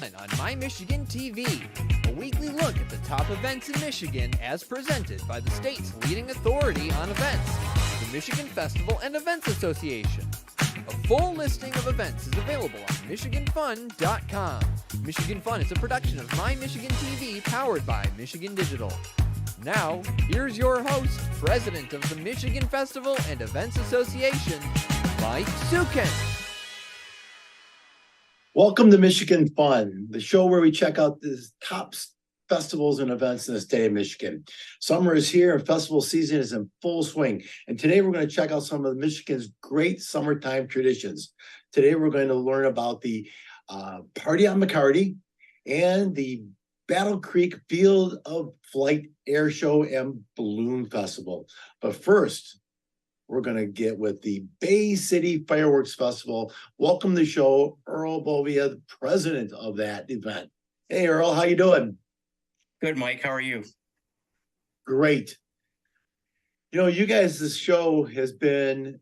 Fun on My Michigan TV, a weekly look at the top events in Michigan as presented by the state's leading authority on events, the Michigan Festival and Events Association. A full listing of events is available on MichiganFun.com. Michigan Fun is a production of My Michigan TV powered by Michigan Digital. Now, here's your host, President of the Michigan Festival and Events Association, Mike Sukin. Welcome to Michigan Fun, the show where we check out the top festivals and events in the state of Michigan. Summer is here and festival season is in full swing. And today we're going to check out some of Michigan's great summertime traditions. Today we're going to learn about the Party on McCarty and the Battle Creek Field of Flight Air Show and Balloon Festival. But first, we're going to get with the Bay City Fireworks Festival. Welcome to the show, Earl Bovia, the president of that event. Hey, Earl, how you doing? Good, Mike. How are you? Great. You know, you guys, this show has been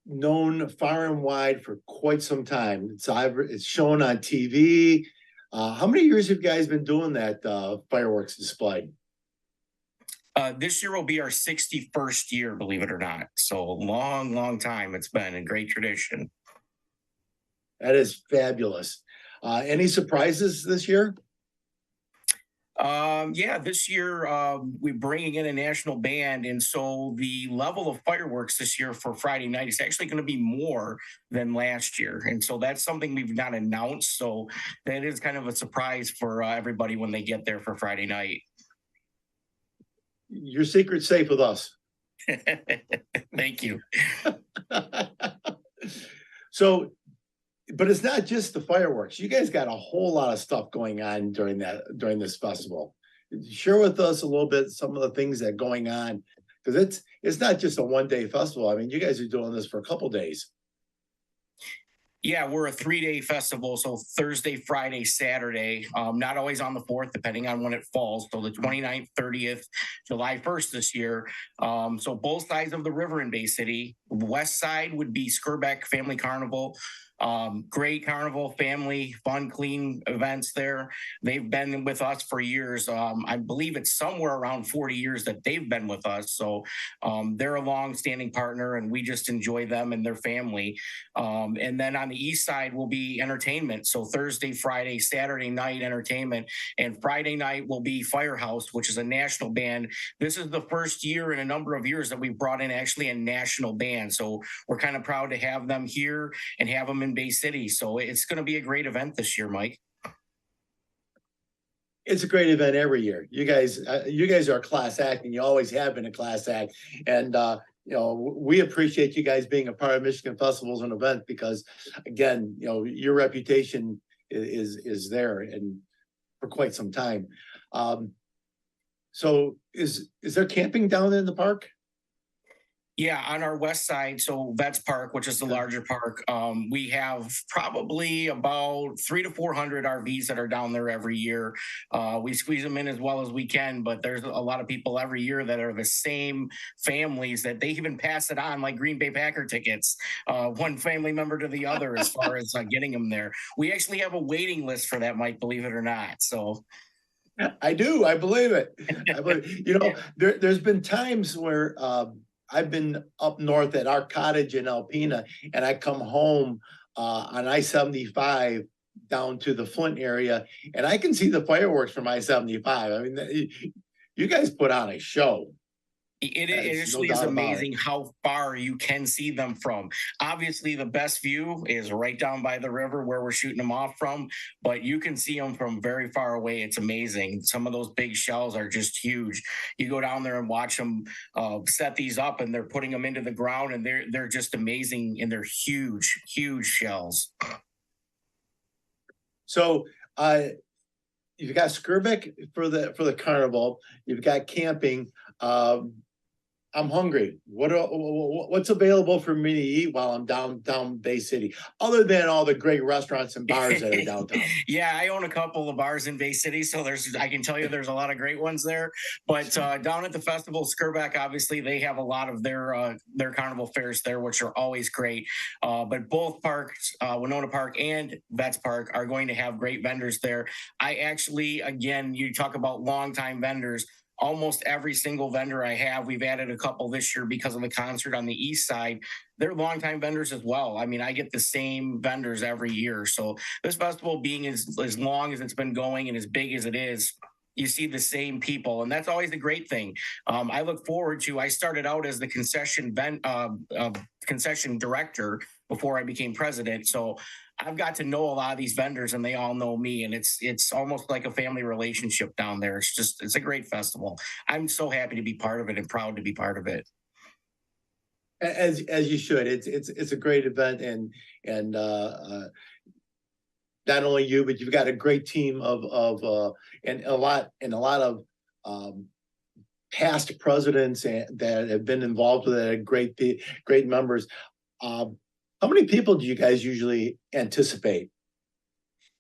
known far and wide for quite some time. It's shown on TV. How many years have you guys been doing that fireworks display? This year will be our 61st year, believe it or not. So long time. It's been a great tradition. That is fabulous. Any surprises this year? This year we're bringing in a national band, and so the level of fireworks this year for Friday night is actually going to be more than last year, and so that's something we've not announced. So that is kind of a surprise for everybody when they get there for Friday night. Your secret's safe with us. Thank you. So, but it's not just the fireworks. You guys got a whole lot of stuff going on during this festival. Share with us a little bit some of the things that are going on, because it's not just a one-day festival. I mean, you guys are doing this for a couple days. Yeah, we're a 3-day festival. So Thursday, Friday, Saturday, not always on the 4th, depending on when it falls. So the 29th, 30th, July 1st this year. So both sides of the river in Bay City. West side would be Skirbeck Family Carnival. Great carnival, family, fun, clean events there. They've been with us for years. I believe it's somewhere around 40 years that they've been with us. So they're a long-standing partner, and we just enjoy them and their family. And then on the east side will be entertainment. So Thursday, Friday, Saturday night entertainment, and Friday night will be Firehouse, which is a national band. This is the first year in a number of years that we've brought in actually a national band. So we're kind of proud to have them here and have them in Bay City. So it's going to be a great event this year, Mike. It's a great event every year. You guys are a class act, and you always have been a class act. And we appreciate you guys being a part of Michigan Festivals and Events because, again, your reputation is there and for quite some time. So is there camping down in the park? Yeah, on our west side, so Vets Park, which is the larger park, we have probably about 300 to 400 RVs that are down there every year. We squeeze them in as well as we can, but there's a lot of people every year that are the same families that they even pass it on like Green Bay Packer tickets, one family member to the other as far as getting them there. We actually have a waiting list for that, Mike, believe it or not. So I do. I believe it. There's been times where I've been up north at our cottage in Alpena, and I come home on I-75 down to the Flint area, and I can see the fireworks from I-75. I mean, you guys put on a show. It actually is amazing how far you can see them from. Obviously, the best view is right down by the river where we're shooting them off from, but you can see them from very far away. It's amazing. Some of those big shells are just huge. You go down there and watch them set these up, and they're putting them into the ground, and they're just amazing, and they're huge shells. So you've got Skirbeck for the carnival. You've got camping. I'm hungry. What's available for me to eat while I'm downtown Bay City, other than all the great restaurants and bars that are downtown? Yeah, I own a couple of bars in Bay City, so I can tell you there's a lot of great ones there. But down at the festival, Skirback, obviously they have a lot of their carnival fairs there, which are always great. But both parks, Winona Park and Vets Park, are going to have great vendors there. I actually, again, you talk about longtime vendors. Almost every single vendor I have, we've added a couple this year because of the concert on the east side. They're longtime vendors as well. I mean, I get the same vendors every year. So this festival being as long as it's been going and as big as it is, you see the same people, and that's always the great thing. I look forward to. I started out as the concession director before I became president, so I've got to know a lot of these vendors, and they all know me, and it's almost like a family relationship down there. It's a great festival. I'm so happy to be part of it and proud to be part of it. As you should. It's a great event, and not only you, but you've got a great team and a lot of past presidents that have been involved with it, great members. How many people do you guys usually anticipate?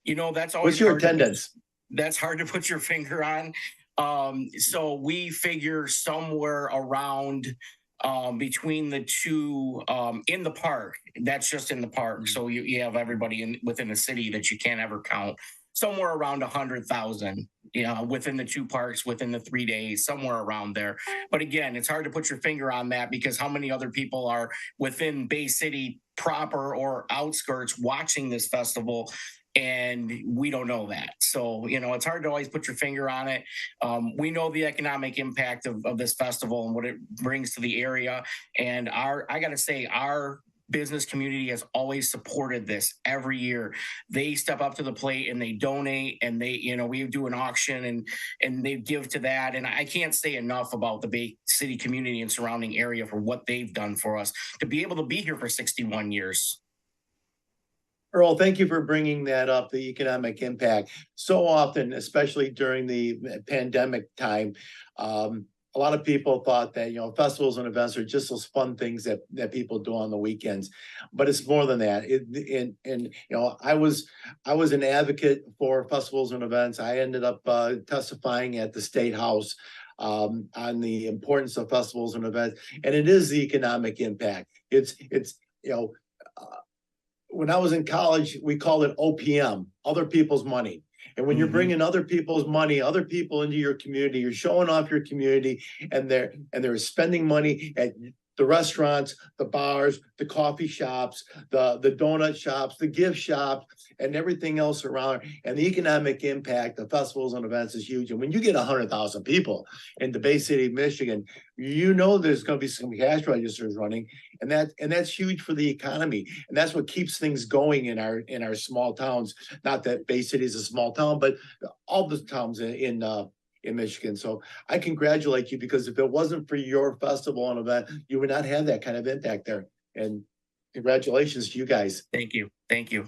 That's always what's your attendance? That's hard to put your finger on. So we figure somewhere around between the two in the park. That's just in the park. So you have everybody within the city that you can't ever count. Somewhere around 100,000, within the two parks, within the 3 days, somewhere around there. But again, it's hard to put your finger on that because how many other people are within Bay City proper or outskirts watching this festival? And we don't know that. So, it's hard to always put your finger on it. We know the economic impact of this festival and what it brings to the area. And I got to say, our business community has always supported this every year. They step up to the plate and they donate, and we do an auction and they give to that. And I can't say enough about the Bay City community and surrounding area for what they've done for us to be able to be here for 61 years. Earl, thank you for bringing that up, the economic impact. So often, especially during the pandemic time, a lot of people thought that, festivals and events are just those fun things that people do on the weekends, but it's more than that. I was an advocate for festivals and events. I ended up testifying at the State House on the importance of festivals and events, and it is the economic impact. When I was in college, we called it OPM, other people's money. And when you're bringing other people's money, other people into your community, you're showing off your community, and they're spending money at the restaurants, the bars, the coffee shops, the donut shops, the gift shops, and everything else around. And the economic impact of festivals and events is huge. And when you get 100,000 people in the Bay City, Michigan, there's going to be some cash registers running, and that's huge for the economy. And that's what keeps things going in our small towns. Not that Bay City is a small town, but all the towns in Michigan. So I congratulate you, because if it wasn't for your festival and event, you would not have that kind of impact there. And congratulations to you guys. Thank you.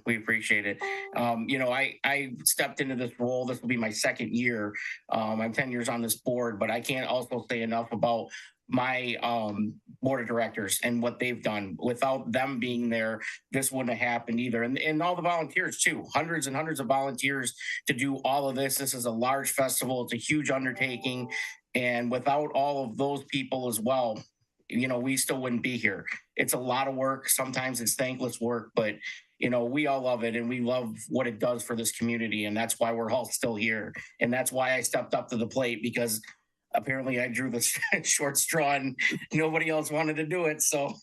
We appreciate it. I stepped into this role. This will be my second year. I'm 10 years on this board, but I can't also say enough about my board of directors and what they've done. Without them being there, this wouldn't have happened either. And all the volunteers too, hundreds and hundreds of volunteers to do all of this. This is a large festival. It's a huge undertaking. And without all of those people as well, we still wouldn't be here. It's a lot of work. Sometimes it's thankless work, but we all love it, and we love what it does for this community. And that's why we're all still here. And that's why I stepped up to the plate, because apparently I drew the short straw and nobody else wanted to do it. So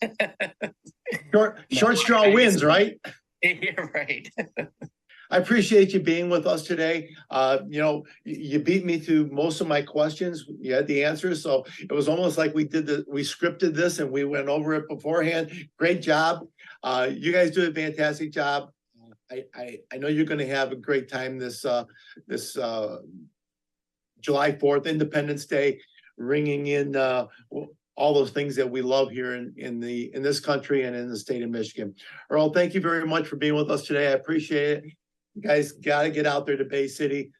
short straw wins, right? Yeah, right. I appreciate you being with us today. You beat me to most of my questions. You had the answers. So it was almost like we scripted this and we went over it beforehand. Great job. You guys do a fantastic job. I know you're going to have a great time this July 4th, Independence Day, ringing in all those things that we love here in this country and in the state of Michigan. Earl, thank you very much for being with us today. I appreciate it. You guys got to get out there to Bay City,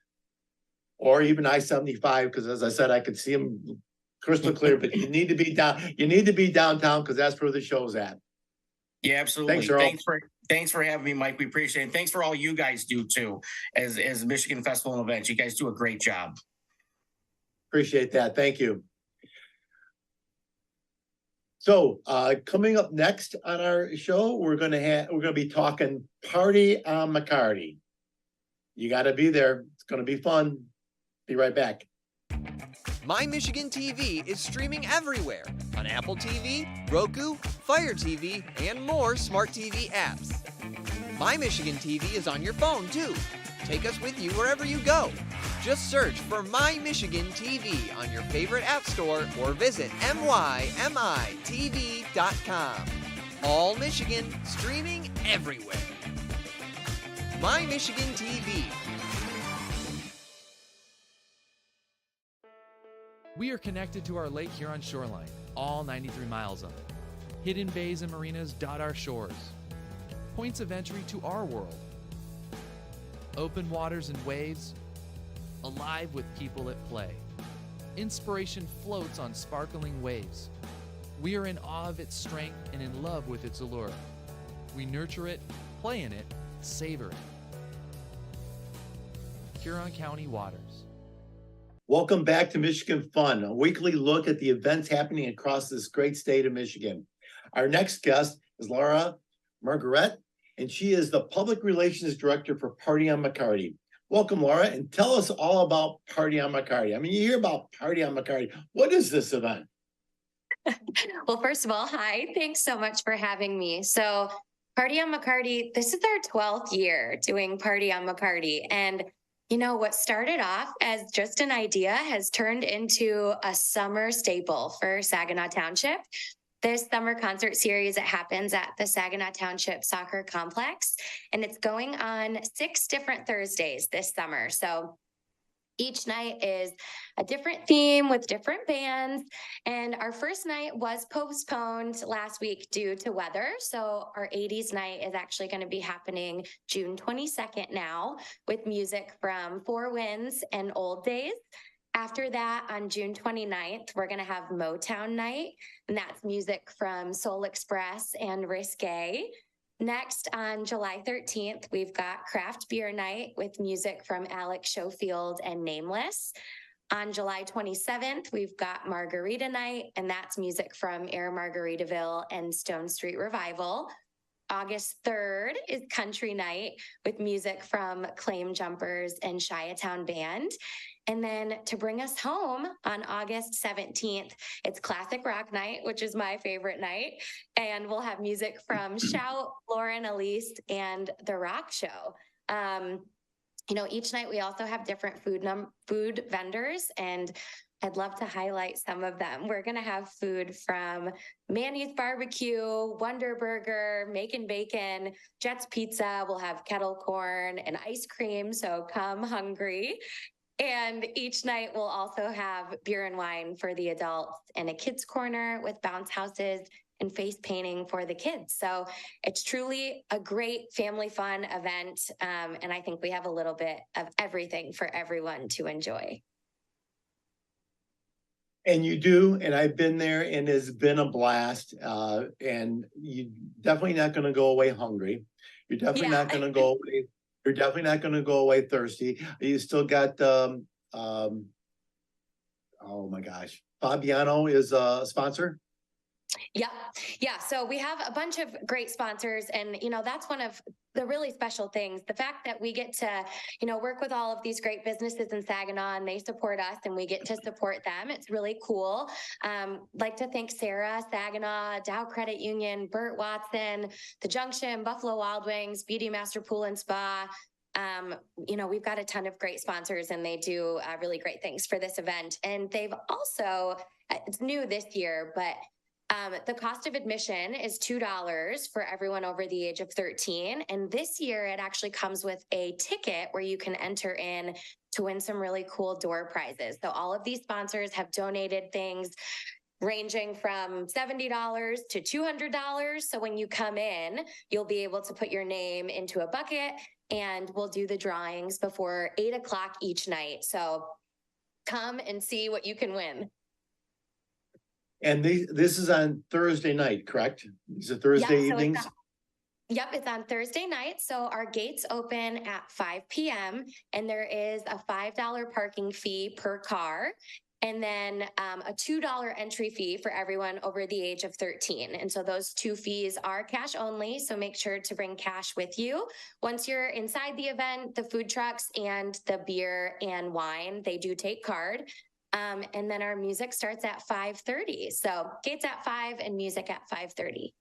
or even I-75, because as I said, I could see them crystal clear, but you need to be downtown because that's where the show's at. Yeah, absolutely. Thanks, Earl. Thanks for having me, Mike. We appreciate it. Thanks for all you guys do too, as Michigan Festival and Events. You guys do a great job. Appreciate that. Thank you. So coming up next on our show, we're gonna be talking Party on McCarty. You gotta be there. It's gonna be fun. Be right back. My Michigan TV is streaming everywhere on Apple TV, Roku, Fire TV, and more smart TV apps. My Michigan TV is on your phone too. Take us with you wherever you go. Just search for My Michigan TV on your favorite app store or visit mymitv.com. All Michigan, streaming everywhere. My Michigan TV. We are connected to our Lake Huron shoreline, all 93 miles of it. Hidden bays and marinas dot our shores. Points of entry to our world. Open waters and waves, alive with people at play. Inspiration floats on sparkling waves. We are in awe of its strength and in love with its allure. We nurture it, play in it, savor it. Huron County Waters. Welcome back to Michigan Fun, a weekly look at the events happening across this great state of Michigan. Our next guest is Laura Margaret, and she is the Public Relations Director for Party on McCarty. Welcome, Laura, and tell us all about Party on McCarty. I mean, you hear about Party on McCarty. What is this event? Well, first of all, hi. Thanks so much for having me. So Party on McCarty, this is our 12th year doing Party on McCarty. And you know, what started off as just an idea has turned into a summer staple for Saginaw Township. This summer concert series, it happens at the Saginaw Township Soccer Complex, and it's going on 6 different Thursdays this summer. So each night is a different theme with different bands. And our first night was postponed last week due to weather. So our 80s night is actually going to be happening June 22nd now with music from Four Winds and Old Days. After that, on June 29th, we're going to have Motown night, and that's music from Soul Express and Risque. Next, on July 13th, we've got Craft Beer Night with music from Alex Schofield and Nameless. On July 27th, we've got Margarita Night, and that's music from Air Margaritaville and Stone Street Revival. August 3rd is Country Night with music from Claim Jumpers and Chiatown Band. And then to bring us home on August 17th, it's Classic Rock Night, which is my favorite night. And we'll have music from Shout, Lauren Elise, and The Rock Show. You know, each night we also have different food vendors, and I'd love to highlight some of them. We're going to have food from Manny's Barbecue, Wonder Burger, Makin' Bacon, Jet's Pizza. We'll have kettle corn and ice cream, so come hungry. And each night we'll also have beer and wine for the adults and a kids corner with bounce houses and face painting for the kids. So it's truly a great family fun event. And I think we have a little bit of everything for everyone to enjoy. And you do, and I've been there, and it's been a blast. And you're definitely not going to go away hungry. You're definitely not going to go away. You're definitely not going to go away thirsty. You still got, oh my gosh, Fabiano is a sponsor. Yeah. So we have a bunch of great sponsors, and, you know, that's one of the really special things. The fact that we get to, you know, work with all of these great businesses in Saginaw, and they support us and we get to support them. It's really cool. Like to thank Sarah, Saginaw, Dow Credit Union, Burt Watson, The Junction, Buffalo Wild Wings, BD Master Pool and Spa. You know, we've got a ton of great sponsors, and they do really great things for this event. And they've also, it's new this year, but the cost of admission is $2 for everyone over the age of 13. And this year it actually comes with a ticket where you can enter in to win some really cool door prizes. So all of these sponsors have donated things ranging from $70 to $200. So when you come in, you'll be able to put your name into a bucket, and we'll do the drawings before 8 o'clock each night. So come and see what you can win. And this is on Thursday night, correct? These are Thursday Yeah, so evenings? Yep, it's on Thursday night. So our gates open at 5 p.m. and there is a $5 parking fee per car. And then a $2 entry fee for everyone over the age of 13. And so those two fees are cash only. So make sure to bring cash with you. Once you're inside the event, the food trucks and the beer and wine, they do take card. And then our music starts at 5:30. So gates at 5 and music at 5:30.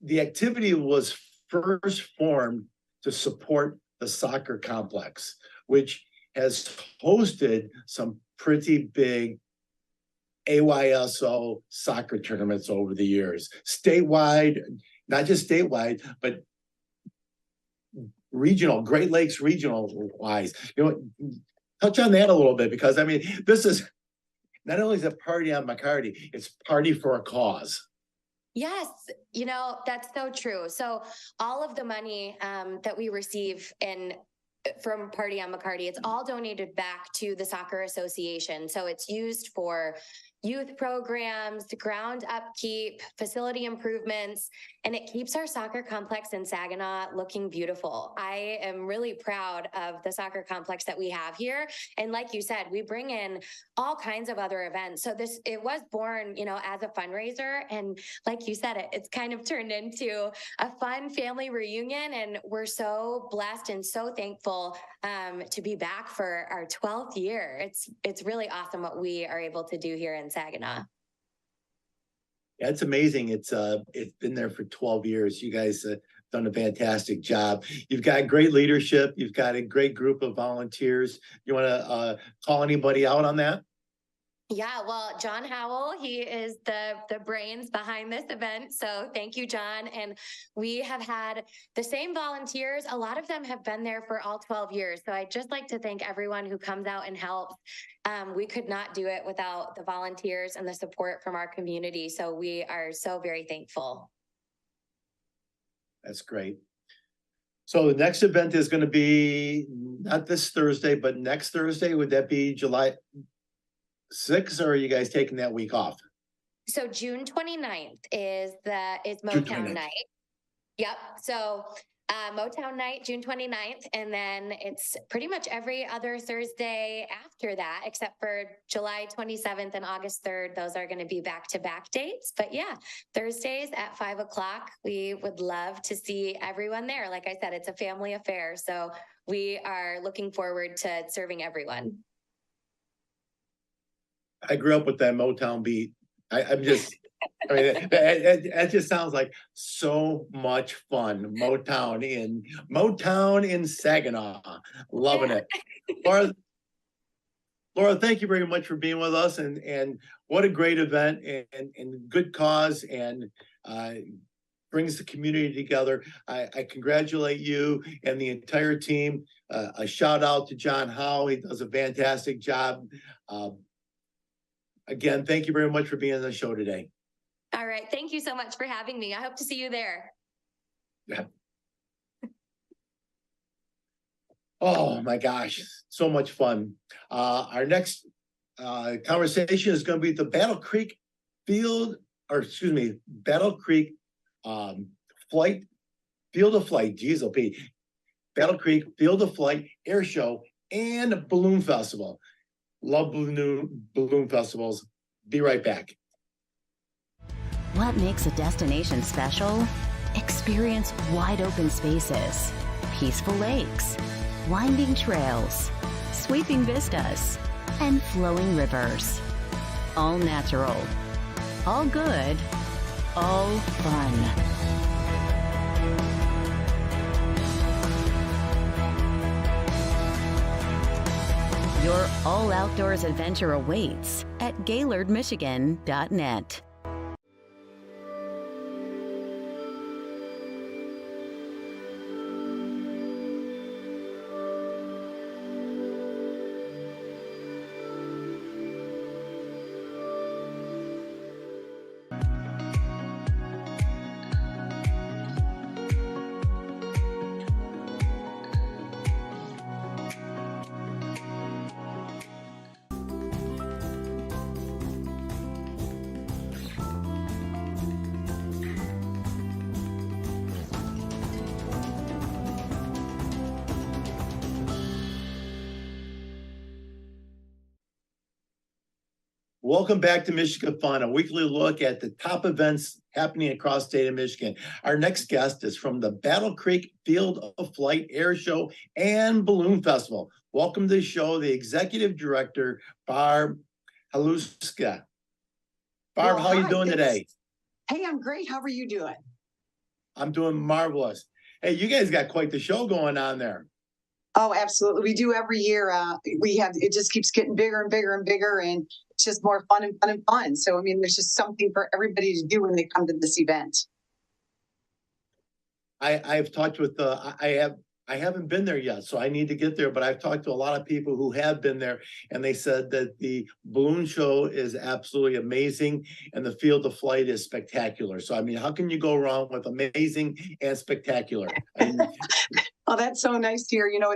The activity was first formed to support the soccer complex, which has hosted some pretty big AYSO soccer tournaments over the years, statewide, not just statewide, but regional, Great Lakes regional wise. Touch on that a little bit, because I mean, this is not only is it party on McCarty, it's party for a cause. Yes, that's so true. So all of the money that we receive from Party on McCarty, it's all donated back to the Soccer Association. So it's used for youth programs, ground upkeep, facility improvements, and it keeps our soccer complex in Saginaw looking beautiful. I am really proud of the soccer complex that we have here. And like you said, we bring in all kinds of other events. So it was born, as a fundraiser. And like you said, it's kind of turned into a fun family reunion. And we're so blessed and so thankful to be back for our 12th year. It's really awesome what we are able to do here in Saginaw. Yeah, it's amazing. It's been there for 12 years. You guys have done a fantastic job. You've got great leadership. You've got a great group of volunteers. You want to call anybody out on that? Yeah, well, John Howell, he is the brains behind this event. So thank you, John. And we have had the same volunteers. A lot of them have been there for all 12 years. So I'd just like to thank everyone who comes out and helps. We could not do it without the volunteers and the support from our community. So we are so very thankful. That's great. So the next event is going to be not this Thursday, but next Thursday. Would that be July 6th, or are you guys taking that week off? So June 29th is Motown night. Yep. So Motown night, June 29th. And then it's pretty much every other Thursday after that, except for July 27th and August 3rd. Those are going to be back-to-back dates. But yeah, Thursdays at 5 o'clock. We would love to see everyone there. Like I said, it's a family affair. So we are looking forward to serving everyone. I grew up with that Motown beat. I mean, that just sounds like so much fun. Motown in Saginaw. Loving it. Laura, thank you very much for being with us, and what a great event and good cause, and brings the community together. I congratulate you and the entire team. A shout out to John Howe. He does a fantastic job. Again, thank you very much for being on the show today. All right. Thank you so much for having me. I hope to see you there. Yeah. Oh my gosh, so much fun. Our next conversation is going to be the Battle Creek Field of Flight, GSOP, Battle Creek Field of Flight Air Show and Balloon Festival. Love balloon festivals. Be right back. What makes a destination special? Experience wide open spaces, peaceful lakes, winding trails, sweeping vistas, and flowing rivers. All natural, all good, all fun. Your all-outdoors adventure awaits at GaylordMichigan.net. Welcome back to Michigan Fun, a weekly look at the top events happening across the state of Michigan. Our next guest is from the Battle Creek Field of Flight Air Show and Balloon Festival. Welcome to the show, the Executive Director, Barb Haluska. Barb, how are you doing today? Hey, I'm great. How are you doing? I'm doing marvelous. Hey, you guys got quite the show going on there. Oh, absolutely. We do every year. It just keeps getting bigger and bigger and bigger, and it's just more fun and fun and fun. So, I mean, there's just something for everybody to do when they come to this event. I've talked with I haven't been there yet, so I need to get there, but I've talked to a lot of people who have been there, and they said that the balloon show is absolutely amazing and the field of flight is spectacular. So, I mean, how can you go wrong with amazing and spectacular? Oh, that's so nice to hear. You know,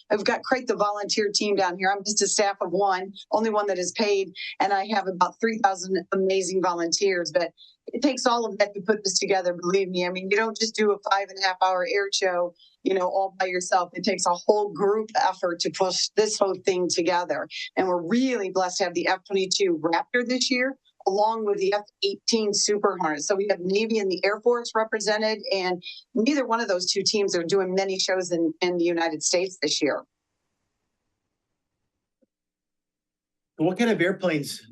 I've got quite the volunteer team down here. I'm just a staff of one, only one that is paid, and I have about 3,000 amazing volunteers, but it takes all of that to put this together. Believe me. I mean, you don't just do a 5.5-hour air show, you know, all by yourself. It takes a whole group effort to push this whole thing together. And we're really blessed to have the F-22 Raptor this year, along with the F-18 Super Hornet. So we have Navy and the Air Force represented, and neither one of those two teams are doing many shows in the United States this year. What kind of airplanes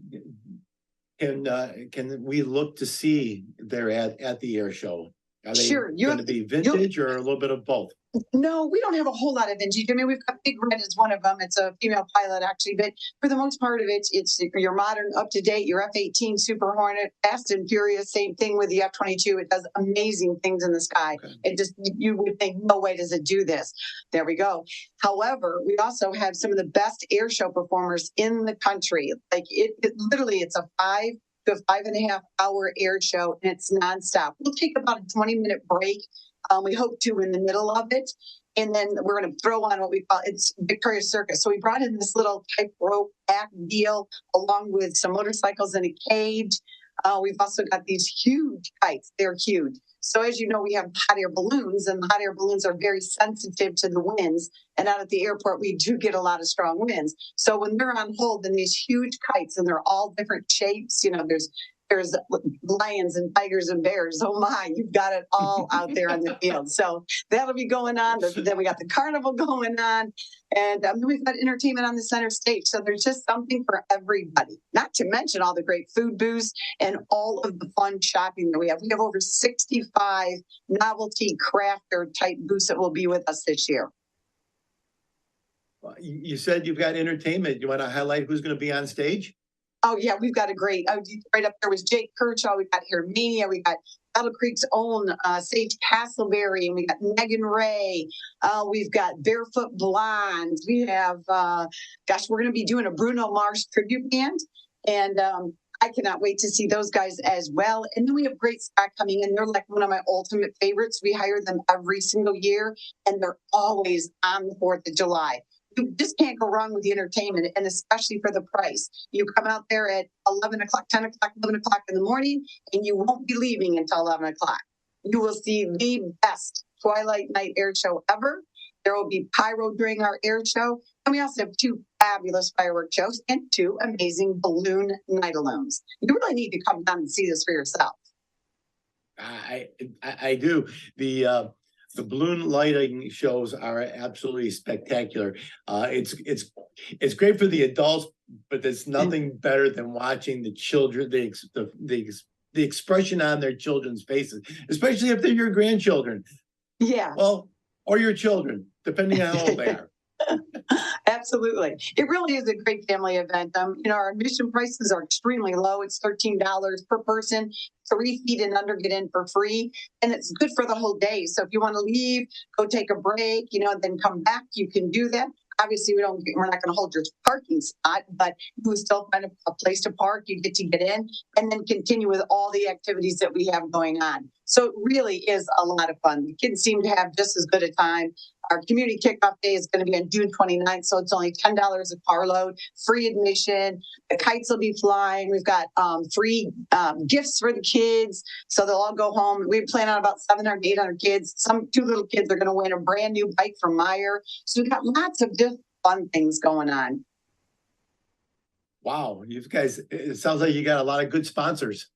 can we look to see there at the air show? Are they going to be vintage or a little bit of both? No, we don't have a whole lot of vintage. I mean, we've got Big Red as one of them. It's a female pilot, actually. But for the most part of it, it's your modern, up-to-date, your F-18 Super Hornet, Fast and Furious, same thing with the F-22. It does amazing things in the sky. Okay. It just, you would think, no way does it do this. There we go. However, we also have some of the best air show performers in the country. Like, literally, it's a 5 to 5.5-hour air show, and it's nonstop. We'll take about a 20-minute break. We hope to in the middle of it. And then we're going to throw on what we call, it's Victoria Circus. So we brought in this little tightrope act deal along with some motorcycles and a cage. We've also got these huge kites. They're huge. So as you know, we have hot air balloons, and the hot air balloons are very sensitive to the winds. And out at the airport, we do get a lot of strong winds. So when they're on hold, then these huge kites, and they're all different shapes, you know, there's lions and tigers and bears. Oh my, you've got it all out there on the field. So that'll be going on. Then we got the carnival going on, and we've got entertainment on the center stage. So there's just something for everybody, not to mention all the great food booths and all of the fun shopping that we have. We have over 65 novelty crafter type booths that will be with us this year. You said you've got entertainment. You want to highlight who's going to be on stage? Oh, yeah, we've got a great, right up there was Jake Kershaw. We got Hermania. We got Battle Creek's own Sage Castleberry, and we got Megan Ray. We've got Barefoot Blondes. We have, we're going to be doing a Bruno Mars tribute band. And I cannot wait to see those guys as well. And then we have Great Scott coming in. They're like one of my ultimate favorites. We hire them every single year, and they're always on the 4th of July. You just can't go wrong with the entertainment, and especially for the price. You come out there at 11 o'clock, 10 o'clock, 11 o'clock in the morning, and you won't be leaving until 11 o'clock. You will see the best Twilight Night air show ever. There will be pyro during our air show. And we also have 2 fabulous fireworks shows and 2 amazing balloon night alums. You really need to come down and see this for yourself. I do. The balloon lighting shows are absolutely spectacular. It's great for the adults, but there's nothing better than watching the children, the expression on their children's faces, especially if they're your grandchildren. Yeah. Well, or your children, depending on how old they are. Absolutely. It really is a great family event. Our admission prices are extremely low. It's $13 per person. 3 feet and under get in for free. And it's good for the whole day. So if you want to leave, go take a break, then come back, you can do that. Obviously, we're not going to hold your parking spot, but you will still find a place to park. You get to get in and then continue with all the activities that we have going on. So it really is a lot of fun. The kids seem to have just as good a time. Our community kickoff day is going to be on June 29th, so it's only $10 a carload, free admission. The kites will be flying. We've got free gifts for the kids, so they'll all go home. We plan on about 700, 800 kids. 2 little kids are going to win a brand new bike from Meyer. So we've got lots of different fun things going on. Wow, you guys, it sounds like you got a lot of good sponsors.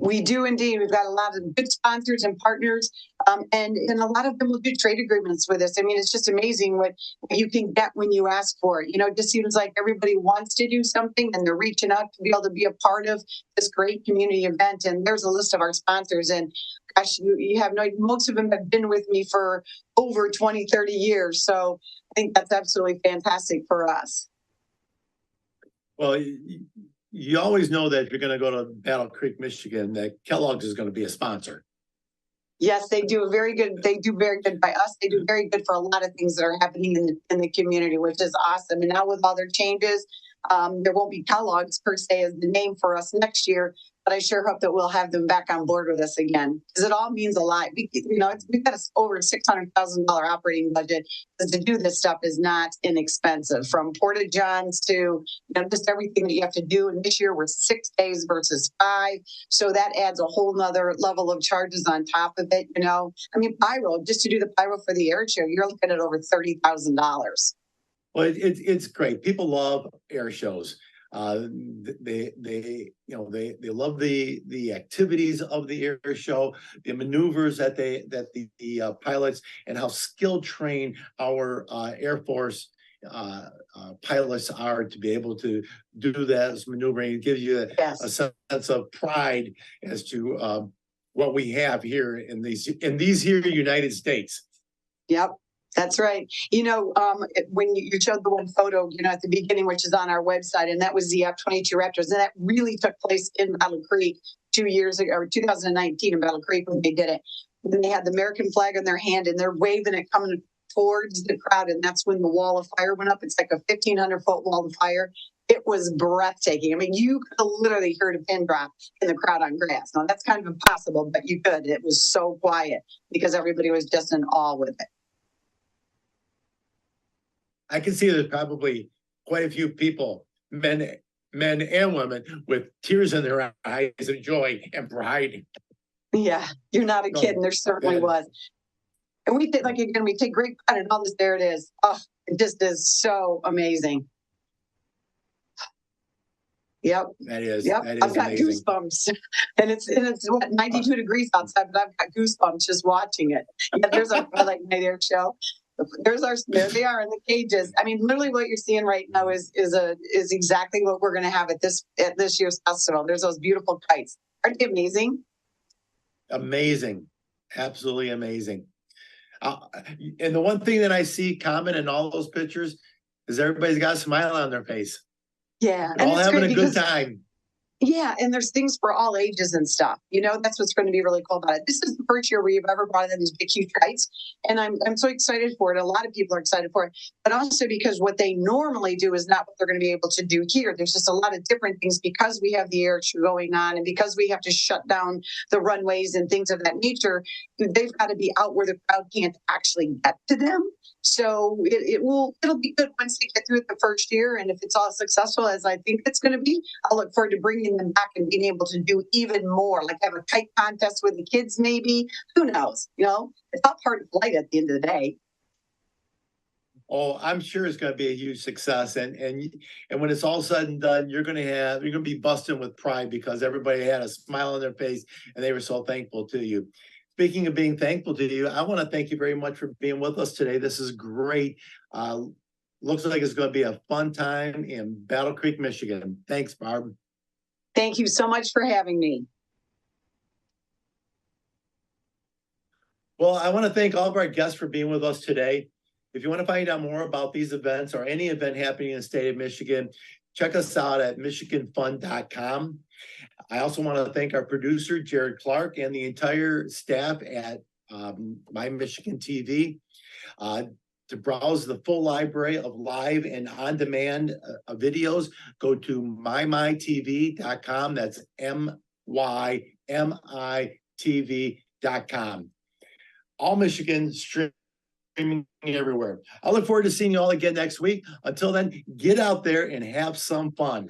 We do indeed. We've got a lot of good sponsors and partners, and a lot of them will do trade agreements with us. I mean, it's just amazing what you can get when you ask for it. You know, it just seems like everybody wants to do something and they're reaching out to be able to be a part of this great community event. And there's a list of our sponsors. And gosh, you have no, most of them have been with me for over 20, 30 years. So I think that's absolutely fantastic for us. Well, you always know that if you're going to go to Battle Creek, Michigan, that Kellogg's is going to be a sponsor. Yes, they do very good. They do very good by us. They do very good for a lot of things that are happening in the community, which is awesome. And now with all their changes, there won't be Kellogg's per se as the name for us next year, but I sure hope that we'll have them back on board with us again because it all means a lot. We've got over $600,000 operating budget. To do this stuff is not inexpensive, from Porta Johns to just everything that you have to do. And this year we're 6 days versus 5, so that adds a whole nother level of charges on top of it. I mean, pyro, just to do the pyro for the air show, you're looking at over $30,000. Well, it's great. People love air shows. They love the activities of the air show, the maneuvers that the pilots, and how skill trained our Air Force pilots are to be able to do that as maneuvering. It gives you a sense of pride as to what we have here in these here United States. Yep. That's right. When you showed the one photo, at the beginning, which is on our website, and that was the F-22 Raptors, and that really took place in Battle Creek 2 years ago, or 2019 in Battle Creek when they did it. When they had the American flag in their hand and they're waving it coming towards the crowd, and that's when the wall of fire went up. It's like a 1,500-foot wall of fire. It was breathtaking. I mean, you could have literally heard a pin drop in the crowd on grass. Now, that's kind of impossible, but you could. It was so quiet because everybody was just in awe with it. I can see there's probably quite a few people, men and women, with tears in their eyes of joy and pride. Yeah, you're not a kid, and there certainly was. And we did, we take great pride in all this. There it is. Oh, it just is so amazing. Yep. That is. Yep. That is I've got amazing. Goosebumps, and it's what 92 degrees outside, but I've got goosebumps just watching it. Yeah, there's our Twilight Night Air show. There they are in the cages. I mean, literally what you're seeing right now is exactly what we're going to have at this year's festival. There's those beautiful kites. Aren't they amazing? Amazing. Absolutely amazing. And the one thing that I see common in all those pictures is everybody's got a smile on their face. Yeah. They're all having a good time. Yeah, and there's things for all ages and stuff. That's what's going to be really cool about it. This is the first year we've ever brought in these big, huge kites, and I'm so excited for it. A lot of people are excited for it, but also because what they normally do is not what they're going to be able to do here. There's just a lot of different things because we have the air show going on, and because we have to shut down the runways and things of that nature. They've got to be out where the crowd can't actually get to them. So it'll be good once they get through it the first year, and if it's all successful as I think it's going to be, I'll look forward to bringing them back and being able to do even more, like have a kite contest with the kids, maybe. Who knows? It's all part of flight at the end of the day. Oh, I'm sure it's going to be a huge success, and when it's all said and done, you're going to be busting with pride because everybody had a smile on their face and they were so thankful to you. Speaking of being thankful to you, I want to thank you very much for being with us today. This is great. Looks like it's going to be a fun time in Battle Creek, Michigan. Thanks, Barb. Thank you so much for having me. Well, I want to thank all of our guests for being with us today. If you want to find out more about these events or any event happening in the state of Michigan, check us out at michiganfun.com. I also want to thank our producer, Jared Clark, and the entire staff at My Michigan TV. To browse the full library of live and on-demand videos, go to mymitv.com. That's mymitv.com. All Michigan streaming everywhere. I look forward to seeing you all again next week. Until then, get out there and have some fun.